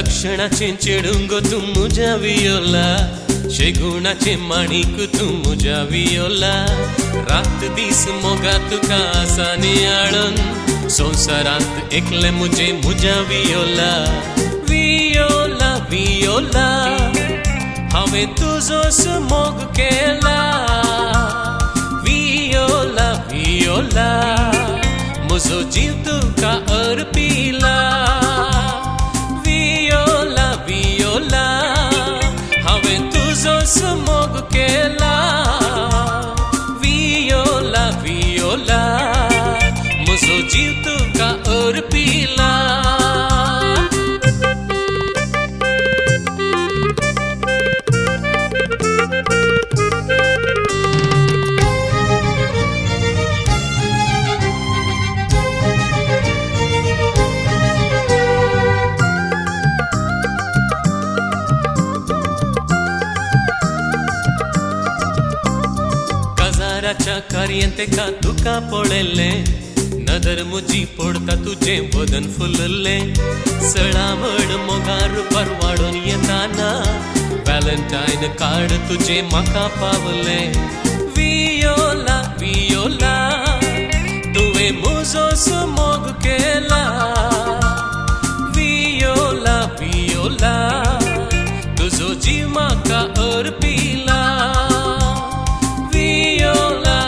लक्षणाचे चेडूंग तू मुझ्या Viola शेगुणाचे माणिक तू मुझ्या Viola रात दीस मोगा तुका आसाने आळन संसारांत एकले मुझे मुझ्या वियोला वियोला वियोला हांवें तुजोच मोग केला वियोला वियोला म्हजो जीव तुका अर्पिला वियोला वियोला हांवें तुजोच मोग केला वियोला वियोला म्हजो जीव तुका अर्पिला कार्यंतेका तुका पळयल्ले नदर मुजी पडता तुझे वदन फुलल्ले सळावड मोगार परवाडून येताना व्हॅलेंटायन कार्ड तुझे म्हाका पावले वियोला वियोला तुवें म्हजोच मोग केला वियोला वियोला तुजो जीव म्हाका अर्पिला वियोला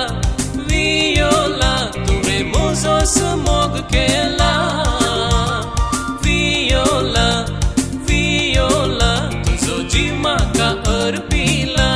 वियोला तुवें म्हजोच मोग केला वियोला वियोला तुजो जीव म्हाका अर्पिला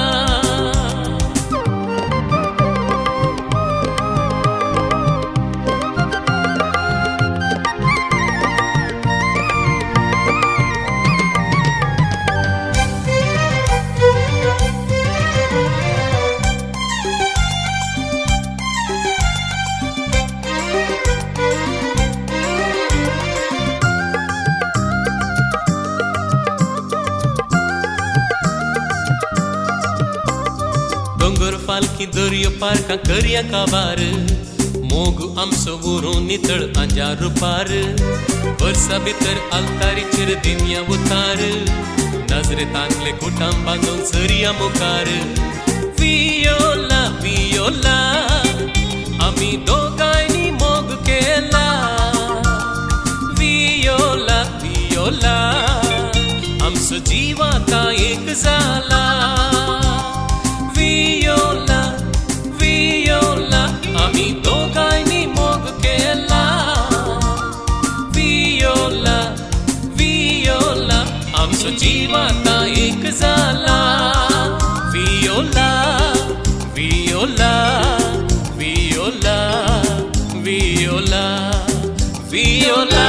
डोंगर पालखी दर्यो पारका करया काबार मोग आमचो उरून नितळ अंजार पार वर्सा भितर आलतारीचेर दिनया उतार नजरेतांतले कुटाम बांदून चरया मुखार वियोला वियोला आमी दोगांयनी मोग केला वियोला वियोला आमचो जीव आतां एक जाला वियोला वियोला आमी दोगांयनी मोग केला वियोला वियोला आमचो जीव आतां एक जाला Viola Viola Viola Viola Viola